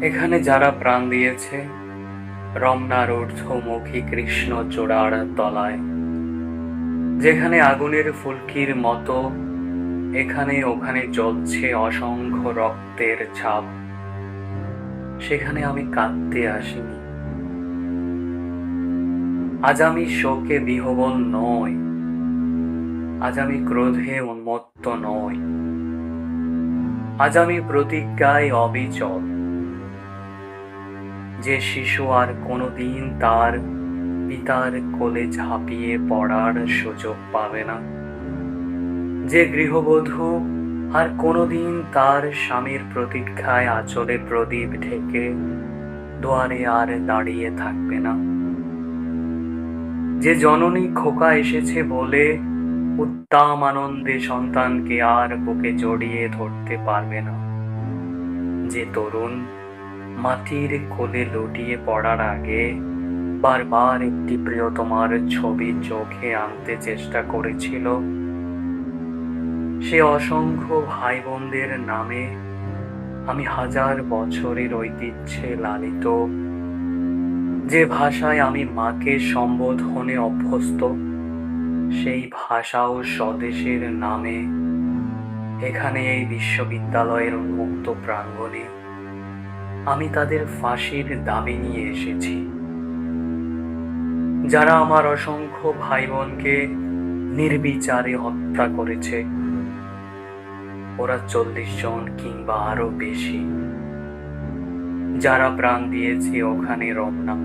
এখানে যারা প্রাণ দিয়েছে রমনার ঊর্ধ্বমুখী কৃষ্ণ চূড়ার তলায়, যেখানে আগুনের ফুলকির মতো এখানে ওখানে জ্বলছে অসংখ্য রক্তের ছাপ, সেখানে আমি কাঁদতে আসিনি। আজ আমি শোকে বিহ্বল নই, আজ আমি ক্রোধে উন্মত্ত নই, আজ আমি প্রতিজ্ঞায় অবিচল। যে শিশু আর কোনোদিন তার পিতার কোলে ঝাঁপিয়ে পড়ার সুযোগ পাবে না, যে গৃহবধূ আর কোনোদিন তার স্বামীর প্রতীক্ষায় আঁচলে প্রদীপ ঢেকে দুয়ারে আর দাঁড়িয়ে থাকবে না, যে জননী খোকা এসেছে বলে উদ্দাম আনন্দে সন্তানকে আর বুকে জড়িয়ে ধরতে পারবে না, যে তরুণ মাটির কোলে লুটিয়ে পড়ার আগে বারবার একটি প্রিয়তমার ছবি চোখে আনতে চেষ্টা করেছিল, সে অসংখ্য ভাই বোনদের নামে আমি হাজার বছরের ঐতিহ্যে লালিত, যে ভাষায় আমি মাকে সম্বোধনে অভ্যস্ত, সেই ভাষা ও স্বদেশের নামে এখানে এই বিশ্ববিদ্যালয়ের উন্মুক্ত প্রাঙ্গণে আমি তাদের ফাঁসির দাবি নিয়ে এসেছি। যারা আমার অসংখ্য ভাই বোনকে নির্বিচারে হত্যা করেছে, ওরা 40 জন কিংবা আরো বেশি। যারা প্রাণ দিয়েছে ওখানে রমনা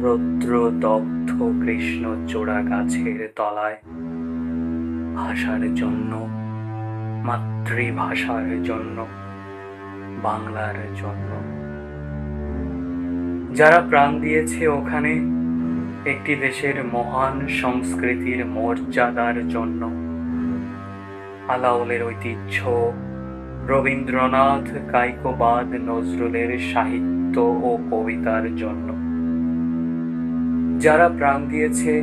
রৌদ্র দগ্ধ কৃষ্ণ চূড়া গাছের তলায়, ভাষার জন্য, মাতৃভাষার জন্য, বাংলার জন্য। যারা প্রাণ দিয়েছে ওখানে একটি দেশের মহান সংস্কৃতির মর্যাদার জন্য, আলাওলের ঐতিহ্য, রবীন্দ্রনাথ, কায়কোবাদ, নজরুলের সাহিত্য ও কবিতার জন্য। যারা প্রাণ দিয়েছে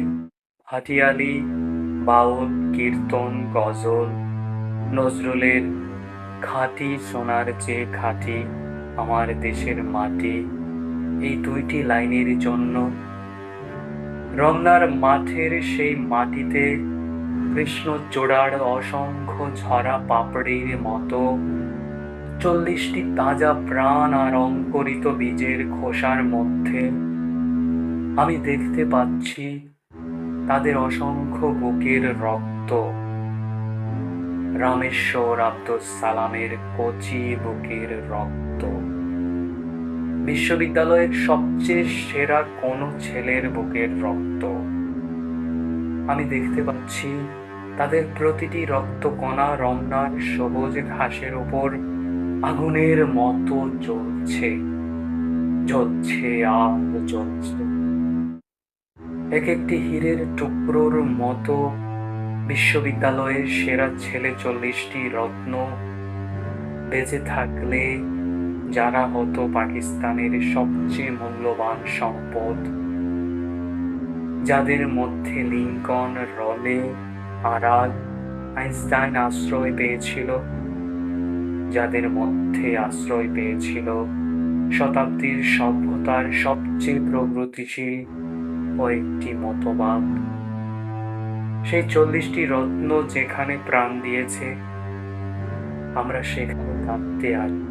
ভাটিয়ালি, বাউল, কীর্তন, গজল, নজরুলের খাঁটি সোনার চেয়ে খাঁটি আমার দেশের মাটি, এই দুইটি লাইনের জন্য। রমনার মাঠের সেই মাটিতে কৃষ্ণ চূড়ার অসংখ্য ঝরা পাপড়ির মতো 40টি তাজা প্রাণ আর অঙ্কুরিত বীজের খোসার মধ্যে আমি দেখতে পাচ্ছি তাদের অসংখ্য বুকের রক্ত। রামেশ্বর আব্দুল সালামের কচি বুকের রক্ত, বিশ্ববিদ্যালয়ের সবচেয়ে সেরা কোনো ছেলের বুকের রক্ত। আমি দেখতে পাচ্ছি তাদের প্রতিটি রক্তকণা রমনার সবুজ ঘাসের উপর আগুনের মতো জ্বলছে, জ্বলছে আর জ্বলছে। এক একটি হীরের টুকরোর মতো বিশ্ববিদ্যালয়ের সেরা ছেলে 40টি রত্ন বেঁচে থাকলে যারা হতো পাকিস্তানের সবচেয়ে মূল্যবান সম্পদ, যাদের মধ্যে লিঙ্কন, রলে, আরাল, আইনস্টাইন আশ্রয় পেয়েছিল, যাদের মধ্যে আশ্রয় পেয়েছিল শতাব্দীর সভ্যতার সবচেয়ে প্রগতিশীল ও একটি মতবাদ, সেই 40টি রত্ন যেখানে প্রাণ দিয়েছে, আমরা সেখানে কাঁদতে আসি।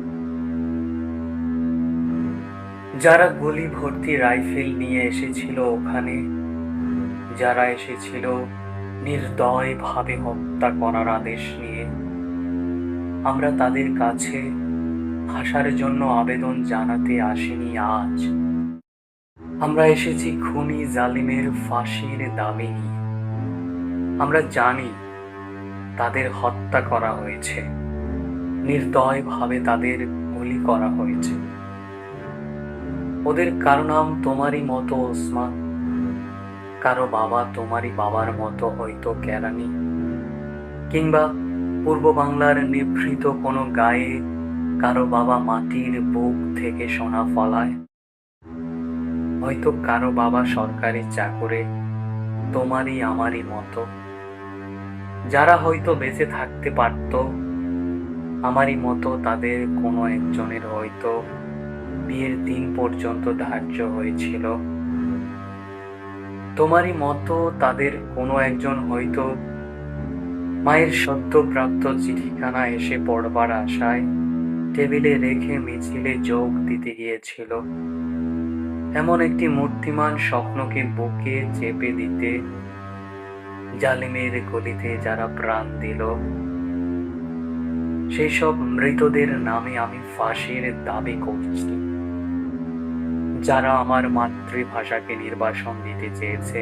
যারা গুলি ভর্তি রাইফেল নিয়ে এসেছিল ওখানে, যারা এসেছিল নির্দয় ভাবে হত্যা করার আদেশ নিয়ে, আমরা তাদের কাছে ভাষার জন্য আবেদন জানাতে আসিনি আজ। আমরা এসেছি খুনি জালিমের ফাঁসির দাবি নিয়ে। আমরা জানি তাদের হত্যা করা হয়েছে, নির্দয় ভাবে তাদের গুলি করা হয়েছে। ওদের কারো নাম তোমারই মতো ওসমান, কারো বাবা তোমারই বাবার মতো হয়তো কেরানি, কিংবা পূর্ব বাংলার নিভৃত কোনো গায়ে কারো বাবা মাটির বুক থেকে সোনা ফলায়, হয়তো কারো বাবা সরকারি চাকরে তোমারই আমারই মতো, যারা হয়তো বেঁচে থাকতে পারত আমারই মতো, তাদের কোনো একজনের হয়তো বিয়ের দিন পর্যন্ত ধার্য হয়েছিল। তোমারই মতো তাদের কোনো একজন হয়তো মায়ের সদ্যপ্রাপ্ত চিঠিখানা এসে পড়বার আশায় টেবিলে রেখে মিছিলে যোগ দিতে গিয়েছিল। এমন একটি মূর্তিমান স্বপ্নকে বুকে চেপে দিতে জালিমের গলিতে যারা প্রাণ দিল, সেই সব মৃতদের নামে আমি ফাঁসির দাবি করছি। যারা আমার মাতৃভাষাকে নির্বাসন দিতে চেয়েছে,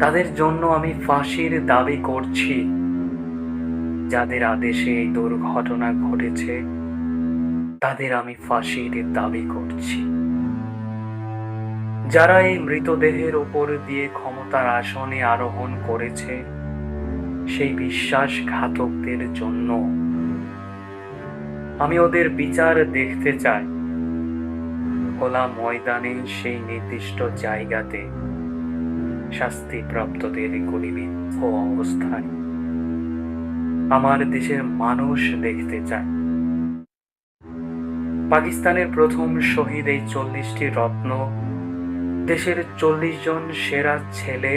তাদের জন্য আমি ফাঁসির দাবি করছি। যাদের আদেশে এই দুর্ঘটনা ঘটেছে, তাদের আমি ফাঁসির দাবি করছি। যারা এই মৃতদেহের উপর দিয়ে ক্ষমতার আসনে আরোহণ করেছে, সেই বিশ্বাসঘাতকদের জন্য আমি ওদের বিচার দেখতে চাই। খোলা ময়দানে সেই নির্দিষ্ট জায়গাতে শাস্তিপ্রাপ্তদের গুলিবিদ্ধ অবস্থায় আমার দেশের মানুষ দেখতে চায়। পাকিস্তানের প্রথম শহীদ এই 40টি রত্ন, দেশের 40 জন সেরা ছেলে,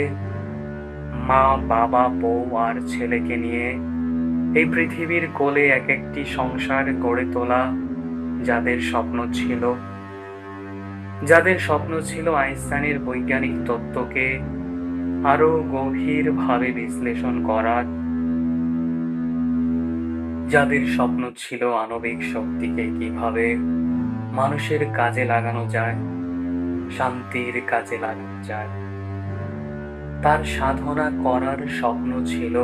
মা, বাবা, বউ আর ছেলেকে নিয়ে এই পৃথিবীর কোলে এক একটি সংসার গড়ে তোলা, যাদের স্বপ্ন ছিল আইনস্টাইনের বৈজ্ঞানিক তত্ত্বকে আরো গভীরভাবে বিশ্লেষণ করার, যাদের স্বপ্ন ছিল আণবিক শক্তিকে কিভাবে মানুষের কাজে লাগানো যায়, শান্তির কাজে লাগানো যায়, তার সাধনা করার স্বপ্ন ছিল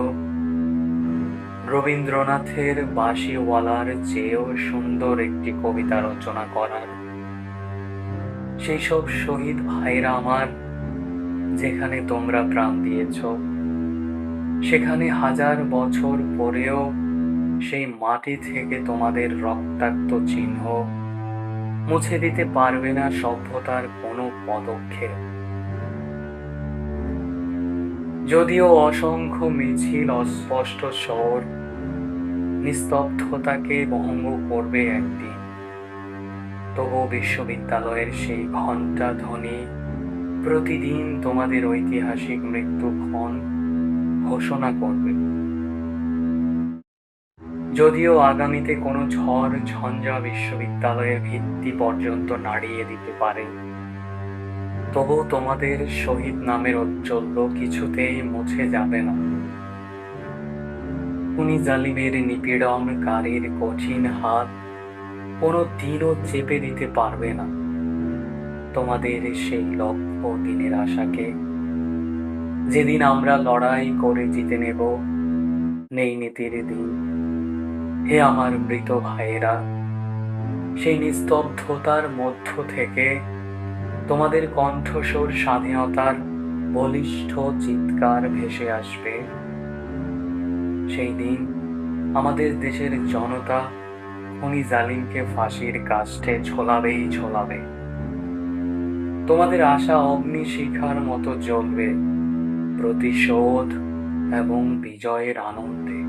রবীন্দ্রনাথের বাঁশিওয়ালার চেয়েও সুন্দর একটি কবিতা রচনা করার। সেই সব শহীদ ভাইরা আমার, যেখানে তোমরা প্রাণ দিয়েছ, সেখানে 1000 বছর পরেও সেই মাটি থেকে তোমাদের রক্তাক্ত চিহ্ন মুছে দিতে পারবে না সভ্যতার কোনো পদক্ষেপ। যদিও অসংখ্য মিছিল, অস্পষ্ট স্বর নিস্তব্ধতাকে ভঙ্গ করবে একদিন, তবু বিশ্ববিদ্যালয়ের সেই ঘণ্টা ধ্বনি প্রতিদিন তোমাদের ঐতিহাসিক মৃত্যুক্ষণ ঘোষণা করবে। যদিও আগামীতে কোনো ঝড় ঝঞ্ঝা বিশ্ববিদ্যালয়ের ভিত্তি পর্যন্ত নাড়িয়ে দিতে পারে, তবু তোমাদের শহীদ নামের ঔজ্জ্বল্য কিছুতেই মুছে যাবে না। খুনি জালিমের নিপীড়নকারীর কঠিন হাত কোনো দিনও চেপে দিতে পারবে না তোমাদের সেই লক্ষ্য দিনের আশাকে, যেদিন আমরা লড়াই করে জিতে নেব নেই নীতির দিন। হে আমার মৃত ভাইয়েরা, সেই নিস্তব্ধতার মধ্য থেকে তোমাদের কণ্ঠস্বর স্বাধীনতার বলিষ্ঠ চিৎকার ভেসে আসবে। সেই দিন আমাদের দেশের জনতা খুনি জালিমকে ফাঁসির কাষ্ঠে ঝোলাবে। তোমাদের আশা অগ্নিশিখার মতো জ্বলবে প্রতিশোধ এবং বিজয়ের আনন্দে।